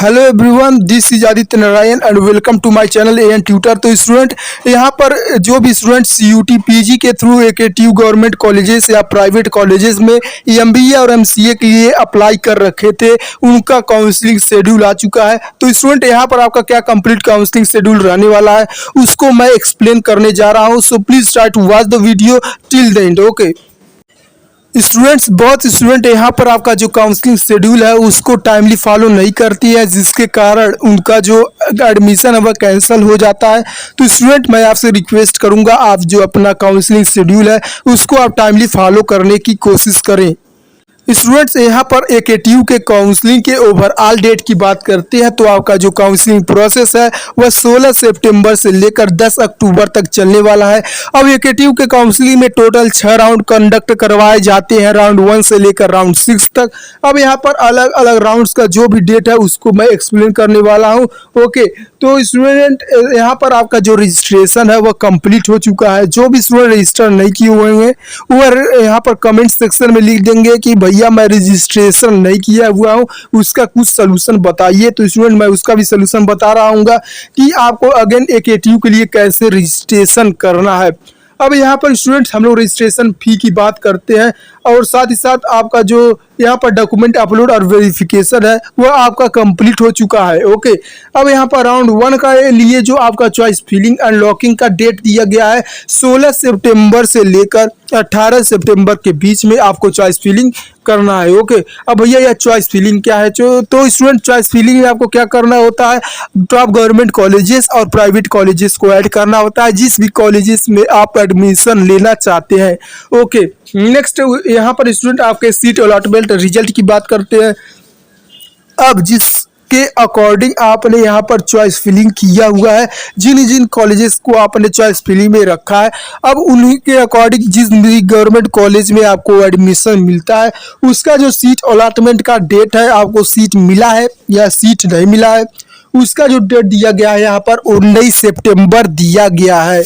Hello everyone, this is Aditya Narayan and welcome to my channel AN tutor. तो student, यहाँ पर जो भी स्टूडेंट्स यूटी पीजी के थ्रू एकेटीयू गवर्नमेंट कॉलेजेस या प्राइवेट कॉलेजेस में एमबीए और एमसीए के लिए अप्लाई कर रखे थे, उनका काउंसलिंग शेड्यूल आ चुका है। तो स्टूडेंट, यहाँ पर आपका क्या कंप्लीट काउंसलिंग शेड्यूल रहने वाला है उसको मैं एक्सप्लेन करने जा रहा हूँ। So please try to watch the video till the end. Okay students, बहुत स्टूडेंट यहाँ पर आपका जो काउंसलिंग शेड्यूल है उसको टाइमली फॉलो नहीं करती है, जिसके कारण उनका जो एडमिशन है वह कैंसिल हो जाता है। तो स्टूडेंट, मैं आपसे रिक्वेस्ट करूँगा, आप जो अपना काउंसलिंग शेड्यूल है उसको आप टाइमली फॉलो करने की कोशिश करें। स्टूडेंट्स, यहाँ पर एकेटीयू के काउंसलिंग के ओवरऑल डेट की बात करते हैं तो आपका जो काउंसलिंग प्रोसेस है वह 16 सितंबर से लेकर 10 अक्टूबर तक चलने वाला है। अब एकेटीयू के काउंसलिंग में टोटल 6 राउंड कंडक्ट करवाए जाते हैं, राउंड 1 से लेकर राउंड 6 तक। अब यहाँ पर अलग अलग राउंड्स का जो भी डेट है उसको मैं एक्सप्लेन करने वाला हूँ। ओके, तो स्टूडेंट, यहाँ पर आपका जो रजिस्ट्रेशन है वह कंप्लीट हो चुका है। जो भी स्टूडेंट रजिस्टर नहीं किए हुए हैं वह यहाँ पर कमेंट सेक्शन में लिख देंगे कि भैया मैं रजिस्ट्रेशन नहीं किया हुआ हूँ, उसका कुछ सलूशन बताइए। तो स्टूडेंट, मैं उसका भी सलूशन बता रहा हूँ कि आपको अगेन एकेटीयू के लिए कैसे रजिस्ट्रेशन करना है। अब यहाँ पर स्टूडेंट्स, हम लोग रजिस्ट्रेशन फ़ी की बात करते हैं और साथ ही साथ आपका जो यहाँ पर डॉक्यूमेंट अपलोड और वेरिफिकेशन है वह आपका कंप्लीट हो चुका है। ओके, अब यहाँ पर राउंड 1 का लिए जो आपका चॉइस फिलिंग एंड लॉकिंग का डेट दिया गया है 16 सितंबर से लेकर 18 सितंबर के बीच में आपको चॉइस फिलिंग करना है। ओके, अब भैया यह चॉइस फिलिंग क्या है? तो स्टूडेंट, चॉइस फिलिंग में आपको क्या करना होता है, टॉप गवर्नमेंट कॉलेजेस और प्राइवेट कॉलेजेस को ऐड करना होता है, जिस भी कॉलेजेस में आप एडमिशन लेना चाहते हैं। ओके, नेक्स्ट यहाँ पर स्टूडेंट आपके सीट अलॉटमेंट रिजल्ट की बात करते हैं। अब जिसके अकॉर्डिंग आपने यहाँ पर चॉइस फिलिंग किया हुआ है, जिन जिन कॉलेजेस को आपने चॉइस फिलिंग में रखा है, अब उन्हीं के अकॉर्डिंग जिस भी गवर्नमेंट कॉलेज में आपको एडमिशन मिलता है उसका जो सीट अलॉटमेंट का डेट है, आपको सीट मिला है या सीट नहीं मिला है, उसका जो डेट दिया गया है यहाँ पर 19 सितंबर दिया गया है।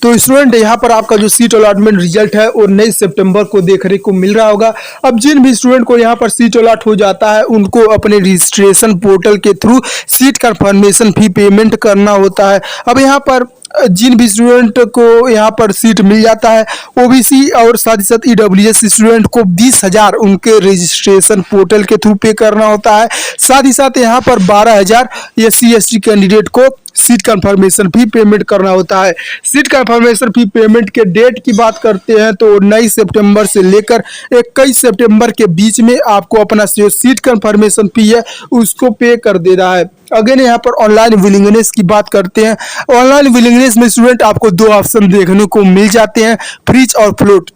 तो स्टूडेंट, यहाँ पर आपका जो सीट अलॉटमेंट रिजल्ट है 19 सितंबर को देखने को मिल रहा होगा। अब जिन भी स्टूडेंट को यहाँ पर सीट अलॉट हो जाता है उनको अपने रजिस्ट्रेशन पोर्टल के through seat confirmation fee payment करना होता है। अब यहाँ पर जिन भी स्टूडेंट को यहाँ पर सीट मिल जाता है, ओबीसी और साथ ही साथ ईडब्ल्यूएस स्टूडेंट को 20,000 उनके रजिस्ट्रेशन पोर्टल के थ्रू पे करना होता है। साथ ही साथ यहाँ पर 12,000 एससी एसटी कैंडिडेट को सीट कंफर्मेशन फी पेमेंट करना होता है। सीट कंफर्मेशन फी पेमेंट के डेट की बात करते हैं तो 19 सितंबर से लेकर 21 सितंबर के बीच में आपको अपना जो सीट कंफर्मेशन फी है उसको पे कर देना है। अगेन यहाँ पर ऑनलाइन विलिंगनेस की बात करते हैं। ऑनलाइन विलिंगनेस में स्टूडेंट आपको 2 ऑप्शन देखने को मिल जाते हैं, फ्रीज और फ्लोट।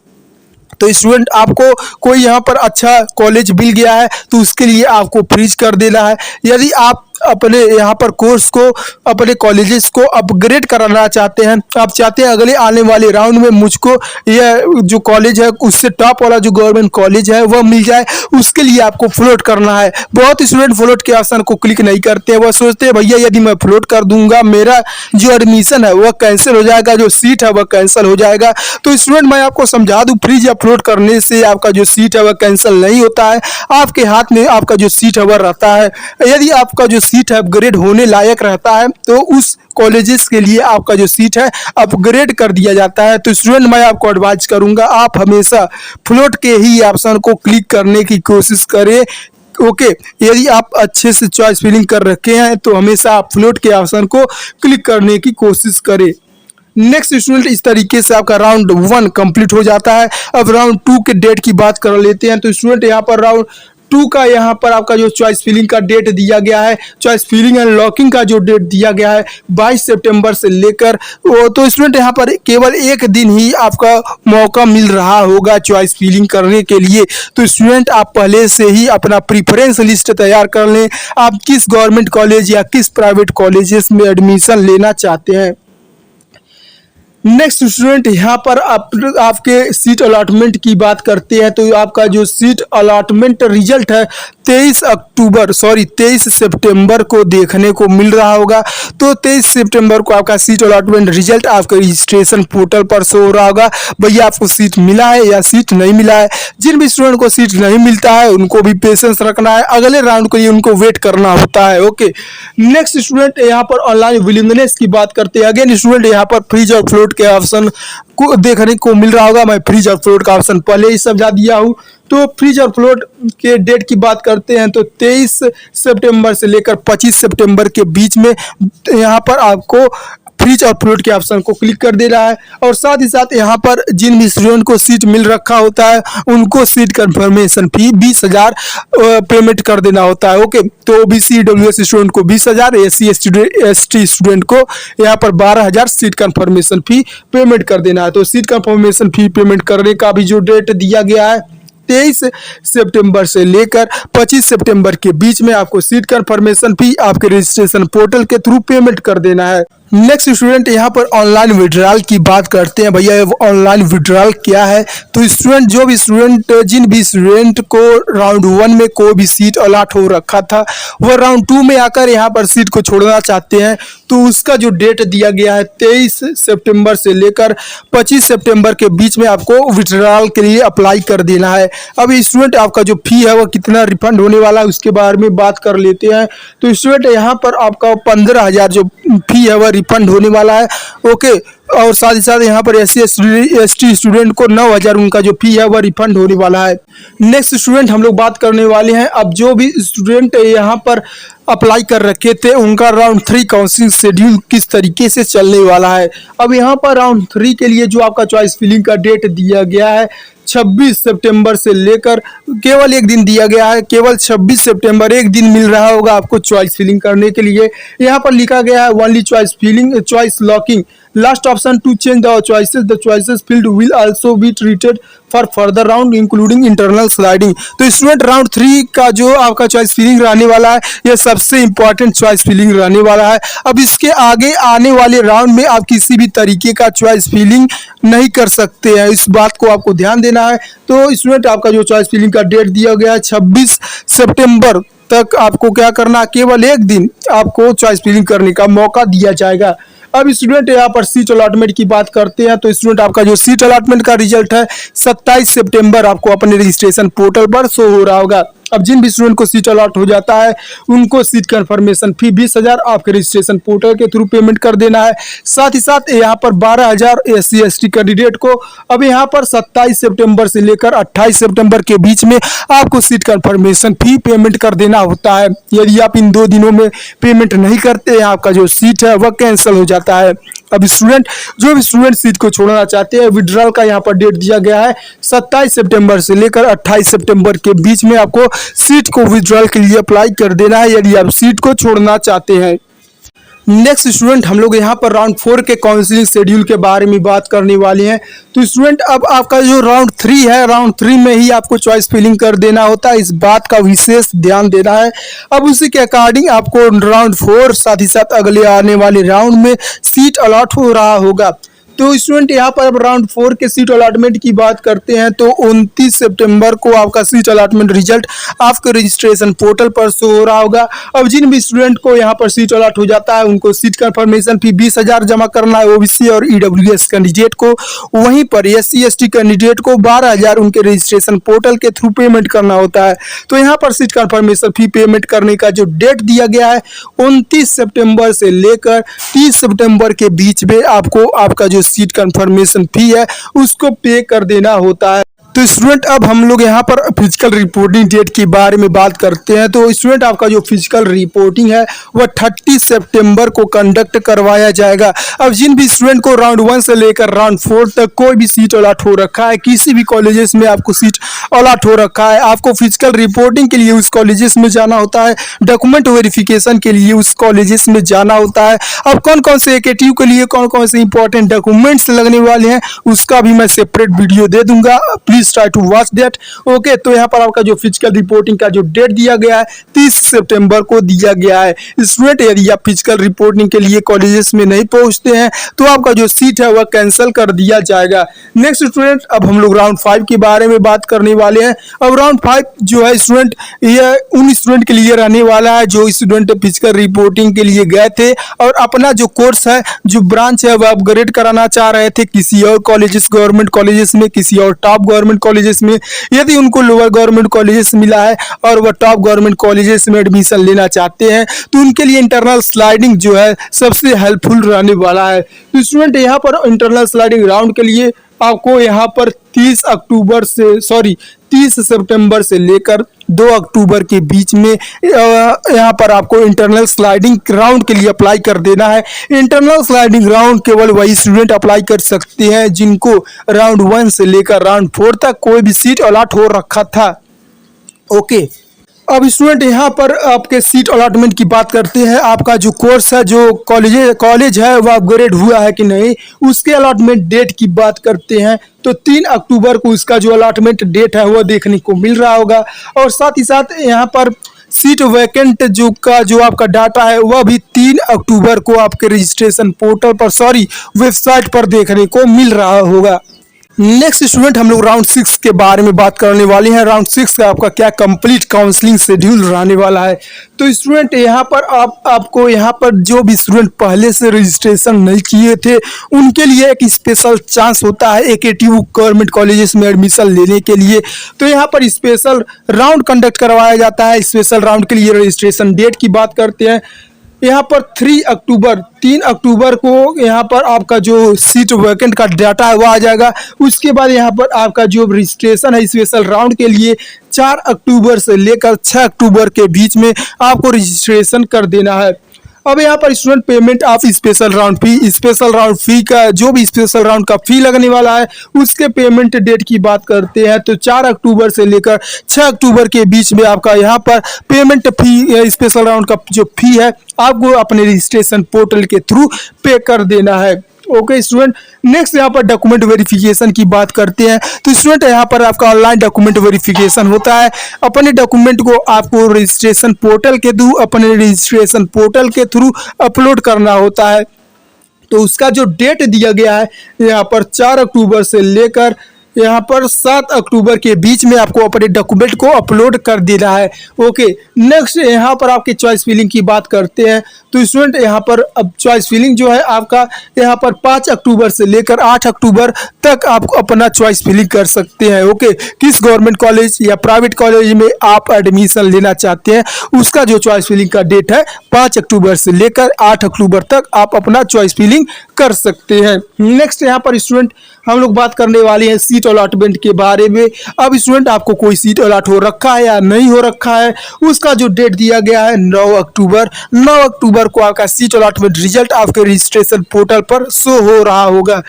तो स्टूडेंट, आपको कोई यहाँ पर अच्छा कॉलेज मिल गया है तो उसके लिए आपको फ्रीज कर देना है। यदि आप अपने यहाँ पर कोर्स को, अपने कॉलेजेस को अपग्रेड कराना चाहते हैं, आप चाहते हैं अगले आने वाले राउंड में मुझको यह जो कॉलेज है उससे टॉप वाला जो गवर्नमेंट कॉलेज है वह मिल जाए, उसके लिए आपको फ्लोट करना है। बहुत स्टूडेंट फ्लोट के ऑप्शन को क्लिक नहीं करते हैं, वह सोचते हैं भैया यदि मैं फ्लोट कर दूंगा मेरा जो एडमिशन है वह कैंसिल हो जाएगा, जो सीट है वह कैंसिल हो जाएगा। तो स्टूडेंट, मैं आपको समझा दूँ, फ्रीज या फ्लोट करने से आपका जो सीट है वह कैंसिल नहीं होता है, आपके हाथ में आपका जो सीट है वह रहता है। यदि आपका जो सीट है अपग्रेड होने लायक रहता है तो उस कॉलेजेस के लिए आपका जो सीट है अपग्रेड कर दिया जाता है। तो स्टूडेंट, मैं आपको एडवाइज करूंगा आप हमेशा फ्लोट के ही ऑप्शन को क्लिक करने की कोशिश करें। ओके, यदि आप अच्छे से चॉइस फिलिंग कर रखे हैं तो हमेशा आप फ्लोट के ऑप्शन को क्लिक करने की कोशिश करें। नेक्स्ट स्टूडेंट, इस तरीके से आपका राउंड 1 कंप्लीट हो जाता है। अब राउंड 2 के डेट की बात कर लेते हैं। तो स्टूडेंट, यहाँ पर राउंड 2 का यहाँ पर आपका जो चॉइस फिलिंग का डेट दिया गया है, चॉइस फिलिंग एंड लॉकिंग का जो डेट दिया गया है 22 सितंबर से लेकर तो स्टूडेंट, यहाँ पर केवल एक दिन ही आपका मौका मिल रहा होगा चॉइस फिलिंग करने के लिए। तो स्टूडेंट, आप पहले से ही अपना प्रीफरेंस लिस्ट तैयार कर लें, आप किस गवर्नमेंट कॉलेज या किस प्राइवेट कॉलेजेस में एडमिशन लेना चाहते हैं। नेक्स्ट स्टूडेंट यहाँ पर आपके सीट अलॉटमेंट की बात करते हैं तो आपका जो सीट अलॉटमेंट रिजल्ट है 23 सितंबर को देखने को मिल रहा होगा। तो 23 सितंबर को आपका सीट अलॉटमेंट रिजल्ट आपके रजिस्ट्रेशन पोर्टल पर शो हो रहा होगा। भैया आपको सीट मिला है या सीट नहीं मिला है। जिन भी स्टूडेंट को सीट नहीं मिलता है उनको भी पेशेंस रखना है, अगले राउंड के लिए उनको वेट करना होता है। ओके, नेक्स्ट स्टूडेंट यहाँ पर ऑनलाइन विलिंगनेस की बात करते हैं। अगेन स्टूडेंट यहाँ पर फ्रीज और फ्लोट के ऑप्शन को देखने को मिल रहा होगा। मैं फ्रीज और फ्लोट का ऑप्शन पहले ही समझा दिया हूँ। तो फ्रीज और फ्लोट के डेट की बात करते हैं तो 23 सितंबर से लेकर 25 सितंबर के बीच में यहाँ पर आपको फ्रीज और फ्लोट के ऑप्शन को क्लिक कर दे रहा है। और साथ ही साथ यहाँ पर जिन भी स्टूडेंट को सीट मिल रखा होता है उनको सीट कंफर्मेशन फी 20,000 पेमेंट कर देना होता है। ओके, तो ओबीसी ईडब्ल्यूएस स्टूडेंट को 20,000, एससी एसटी स्टूडेंट को यहाँ पर 12,000 सीट कंफर्मेशन फी पेमेंट कर देना है। तो सीट कंफर्मेशन फी पेमेंट करने का भी जो डेट दिया गया है 23 सितंबर से लेकर 25 सितंबर के बीच में आपको सीट कंफर्मेशन फी आपके रजिस्ट्रेशन पोर्टल के थ्रू पेमेंट कर देना है। नेक्स्ट स्टूडेंट यहाँ पर ऑनलाइन विड्रॉल की बात करते हैं। भैया ऑनलाइन विड्रॉल क्या है? तो स्टूडेंट जिन भी स्टूडेंट को राउंड 1 में कोई भी सीट अलॉट हो रखा था वह राउंड 2 में आकर यहाँ पर सीट को छोड़ना चाहते हैं तो उसका जो डेट दिया गया है 23 सितंबर से लेकर 25 सितंबर के बीच में आपको विड्रॉल के लिए अप्लाई कर देना है। अब स्टूडेंट आपका जो फी है वह कितना रिफंड होने वाला है उसके बारे में बात कर लेते हैं। तो स्टूडेंट यहाँ पर आपका 15,000 जो फी है वह रिफंड होने वाला है। ओके, और साथ ही साथ यहाँ पर एससी एसटी स्टूडेंट को 9,000 उनका जो फी है वह रिफंड होने वाला है। नेक्स्ट स्टूडेंट हम लोग बात करने वाले हैं अब जो भी स्टूडेंट यहाँ पर अप्लाई कर रखे थे उनका राउंड 3 काउंसलिंग शेड्यूल किस तरीके से चलने वाला है। अब यहाँ पर राउंड 3 के लिए जो आपका चॉइस फिलिंग का डेट दिया गया है 26 सितंबर से लेकर केवल एक दिन दिया गया है। केवल 26 सितंबर एक दिन मिल रहा होगा आपको चॉइस फिलिंग करने के लिए। यहाँ पर लिखा गया है only choice filling choice locking last option to change the choices filled will also be treated for further round including internal sliding. तो स्टूडेंट राउंड 3 का जो आपका चॉइस फिलिंग रहने वाला है यह सबसे इंपॉर्टेंट चॉइस फिलिंग रहने वाला है। अब इसके आगे आने वाले राउंड में आप किसी भी तरीके का चॉइस फिलिंग नहीं कर सकते हैं, इस बात को आपको ध्यान देना है। तो स्टूडेंट आपका जो चॉइस फिलिंग का डेट दिया गया है 26 सितंबर तक आपको क्या करना, केवल एक दिन आपको चॉइस फिलिंग करने का मौका दिया जाएगा। अब स्टूडेंट यहाँ पर सीट अलॉटमेंट की बात करते हैं तो स्टूडेंट आपका जो सीट अलॉटमेंट का रिजल्ट है 27 सितंबर आपको अपने रजिस्ट्रेशन पोर्टल पर शो हो रहा होगा। अब जिन भी स्टूडेंट को सीट अलॉट हो जाता है उनको सीट कंफर्मेशन फी 20,000 आपके रजिस्ट्रेशन पोर्टल के थ्रू पेमेंट कर देना है। साथ ही साथ यहाँ पर 12,000 एससी एसटी कैंडिडेट को अब यहाँ पर 27 सितंबर से लेकर 28 सितंबर के बीच में आपको सीट कंफर्मेशन फी पेमेंट कर देना होता है। यदि आप इन 2 दिनों में पेमेंट नहीं करते आपका जो सीट है वह कैंसिल हो जाता है। अब जो भी स्टूडेंट सीट को छोड़ना चाहते हैं विड्रॉल का यहाँ पर डेट दिया गया है 27 सितंबर से लेकर 28 सितंबर के बीच में आपको सीट को विड्रॉल के लिए अप्लाई कर देना है यदि आप सीट को छोड़ना चाहते हैं। नेक्स्ट स्टूडेंट हम लोग यहाँ पर राउंड 4 के काउंसलिंग शेड्यूल के बारे में बात करने वाले हैं। तो स्टूडेंट अब आपका जो राउंड 3 है राउंड 3 में ही आपको चॉइस फिलिंग कर देना होता है, इस बात का विशेष ध्यान देना है। अब उसी के अकॉर्डिंग आपको राउंड 4 साथ ही साथ अगले आने वाले राउंड में सीट अलॉट हो रहा होगा। तो स्टूडेंट यहाँ पर अब राउंड 4 के सीट अलॉटमेंट की बात करते हैं तो 29 सितंबर को आपका सीट अलॉटमेंट रिजल्ट आपके रजिस्ट्रेशन पोर्टल पर शो हो रहा होगा। अब जिन भी स्टूडेंट को यहाँ पर सीट अलॉट हो जाता है उनको सीट कंफर्मेशन फी 20,000 जमा करना है ओबीसी और ईडब्ल्यूएस कैंडिडेट को, वहीं पर एससी एसटी कैंडिडेट को 12,000 उनके रजिस्ट्रेशन पोर्टल के थ्रू पेमेंट करना होता है। तो यहाँ पर सीट कंफर्मेशन फी पेमेंट करने का जो डेट दिया गया है 29 सितंबर से लेकर 30 सितंबर के बीच में आपको आपका जो सीट कंफर्मेशन फी है उसको पे कर देना होता है। तो स्टूडेंट अब हम लोग यहाँ पर फिजिकल रिपोर्टिंग डेट के बारे में बात करते हैं। तो स्टूडेंट आपका जो फिजिकल रिपोर्टिंग है वह 30 सितंबर को कंडक्ट करवाया जाएगा। अब जिन भी स्टूडेंट को राउंड 1 से लेकर राउंड 4 तक कोई भी सीट अलॉट हो रखा है, किसी भी कॉलेजेस में आपको सीट अलॉट हो रखा है, आपको फिजिकल रिपोर्टिंग के लिए उस कॉलेजेस में जाना होता है, डॉक्यूमेंट वेरिफिकेशन के लिए उस कॉलेजेस में जाना होता है। अब कौन कौन से AKTU के लिए कौन कौन से इंपॉर्टेंट डॉक्यूमेंट्स लगने वाले हैं उसका भी मैं सेपरेट वीडियो दे दूंगा, please please try to watch that. Okay, तो यहाँ पर आपका जो फिजिकल रिपोर्टिंग का जो डेट दिया गया है 30 सितंबर को दिया गया है। स्टूडेंट यदि आप फिजिकल रिपोर्टिंग के लिए कॉलेजेस में नहीं पहुंचते हैं तो आपका जो सीट है वह कैंसिल कर दिया जाएगा। नेक्स्ट स्टूडेंट, अब हम लोग राउंड 5 के बारे में बात करने वाले हैं। अब राउंड 5 जो है स्टूडेंट, ये उन स्टूडेंट के लिए रहने वाला है जो स्टूडेंट फिजिकल रिपोर्टिंग के लिए गए थे और अपना जो कोर्स है, जो ब्रांच है, वह अपग्रेड कराना चाह रहे थे किसी और कॉलेजेस, गवर्नमेंट कॉलेजेस में, किसी और टॉप गवर्नमेंट कॉलेजेस में। यदि उनको लोअर गवर्नमेंट कॉलेजेस मिला है और वह टॉप गवर्नमेंट कॉलेजेस में एडमिशन लेना चाहते हैं तो उनके लिए इंटरनल स्लाइडिंग जो है सबसे हेल्पफुल रहने वाला है। तो स्टूडेंट यहाँ पर इंटरनल स्लाइडिंग राउंड के लिए आपको यहाँ पर 30 सितंबर से लेकर 2 अक्टूबर के बीच में यहाँ पर आपको इंटरनल स्लाइडिंग राउंड के लिए अप्लाई कर देना है। इंटरनल स्लाइडिंग राउंड केवल वही स्टूडेंट अप्लाई कर सकते हैं जिनको राउंड 1 से लेकर राउंड 4 तक कोई भी सीट अलॉट हो रखा था। ओके, अब स्टूडेंट यहाँ पर आपके सीट अलॉटमेंट की बात करते हैं। आपका जो कोर्स है, जो कॉलेज है, वह अपग्रेड हुआ है कि नहीं, उसके अलॉटमेंट डेट की बात करते हैं तो 3 अक्टूबर को इसका जो अलॉटमेंट डेट है वह देखने को मिल रहा होगा। और साथ ही साथ यहाँ पर सीट वैकेंट जो आपका डाटा है वह भी 3 अक्टूबर को आपके रजिस्ट्रेशन पोर्टल पर वेबसाइट पर देखने को मिल रहा होगा। नेक्स्ट स्टूडेंट, हम लोग राउंड 6 के बारे में बात करने वाले हैं। राउंड 6 का आपका क्या कंप्लीट काउंसलिंग शेड्यूल रहने वाला है। तो स्टूडेंट यहाँ पर आपको यहाँ पर जो भी स्टूडेंट पहले से रजिस्ट्रेशन नहीं किए थे उनके लिए एक स्पेशल चांस होता है AKTU गवर्नमेंट कॉलेजेस में एडमिशन लेने के लिए। तो यहाँ पर स्पेशल राउंड कंडक्ट करवाया जाता है। स्पेशल राउंड के लिए रजिस्ट्रेशन डेट की बात करते हैं, यहाँ पर 3 अक्टूबर को यहाँ पर आपका जो सीट वैकेंट का डाटा है वह आ जाएगा। उसके बाद यहाँ पर आपका जो रजिस्ट्रेशन है स्पेशल राउंड के लिए 4 अक्टूबर से लेकर 6 अक्टूबर के बीच में आपको रजिस्ट्रेशन कर देना है। अब यहाँ पर student payment of special round fee का जो भी स्पेशल राउंड का फी लगने वाला है उसके पेमेंट डेट की बात करते हैं तो 4 अक्टूबर से लेकर 6 अक्टूबर के बीच में आपका यहाँ पर पेमेंट फी, स्पेशल राउंड का जो फी है आपको अपने रजिस्ट्रेशन पोर्टल के थ्रू पे कर देना है। ओके स्टूडेंट, नेक्स्ट यहाँ पर डॉक्यूमेंट वेरिफिकेशन की बात करते हैं। तो स्टूडेंट यहाँ पर आपका ऑनलाइन डॉक्यूमेंट वेरिफिकेशन होता है। अपने डॉक्यूमेंट को आपको रजिस्ट्रेशन पोर्टल के थ्रू अपलोड करना होता है। तो उसका जो डेट दिया गया है यहाँ पर 4 अक्टूबर से लेकर यहाँ पर 7 अक्टूबर के बीच में आपको अपने डॉक्यूमेंट को अपलोड कर देना है। ओके, नेक्स्ट यहाँ पर आपकी चॉइस फिलिंग की बात करते हैं। तो स्टूडेंट यहाँ पर अब चॉइस फिलिंग जो है आपका यहाँ पर 5 अक्टूबर से लेकर 8 अक्टूबर तक आप अपना चॉइस फिलिंग कर सकते हैं। ओके, किस गवर्नमेंट कॉलेज या प्राइवेट कॉलेज में आप एडमिशन लेना चाहते हैं उसका जो चॉइस फिलिंग का डेट है 5 अक्टूबर से लेकर 8 अक्टूबर तक आप अपना चॉइस फिलिंग कर सकते हैं। नेक्स्ट यहाँ पर स्टूडेंट हम लोग बात करने वाले हैं सीट अलॉटमेंट के बारे में। अब स्टूडेंट आपको कोई सीट अलॉट हो रखा है या नहीं हो रखा है उसका जो डेट दिया गया है 9 अक्टूबर को आपका सीट अलॉटमेंट रिजल्ट आपके रजिस्ट्रेशन पोर्टल पर शो हो रहा होगा।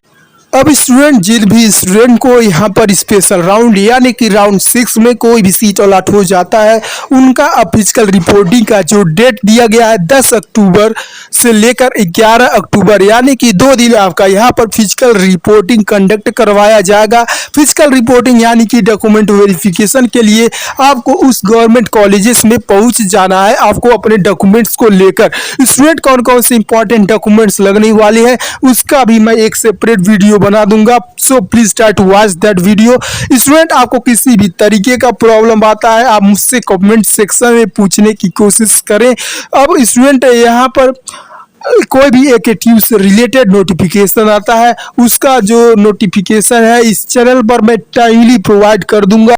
अब स्टूडेंट जिन भी स्टूडेंट को यहाँ पर स्पेशल राउंड यानी कि राउंड 6 में कोई भी सीट अलॉट हो जाता है उनका अब फिजिकल रिपोर्टिंग का जो डेट दिया गया है 10 अक्टूबर से लेकर 11 अक्टूबर यानी कि 2 दिन आपका यहाँ पर फिजिकल रिपोर्टिंग कंडक्ट करवाया जाएगा। फिजिकल रिपोर्टिंग यानी कि डॉक्यूमेंट वेरिफिकेशन के लिए आपको उस गवर्नमेंट कॉलेजेस में पहुँच जाना है। आपको अपने डॉक्यूमेंट्स को लेकर स्टूडेंट कौन कौन से इंपॉर्टेंट डॉक्यूमेंट्स लगने वाले हैं उसका भी मैं एक सेपरेट वीडियो बना दूंगा। So please try to watch that video. Student आपको किसी भी तरीके का प्रॉब्लम आता है आप मुझसे कमेंट सेक्शन में पूछने की कोशिश करें। अब स्टूडेंट यहाँ पर कोई भी AKTU से रिलेटेड नोटिफिकेशन आता है उसका जो नोटिफिकेशन है इस चैनल पर मैं टाइमली प्रोवाइड कर दूंगा।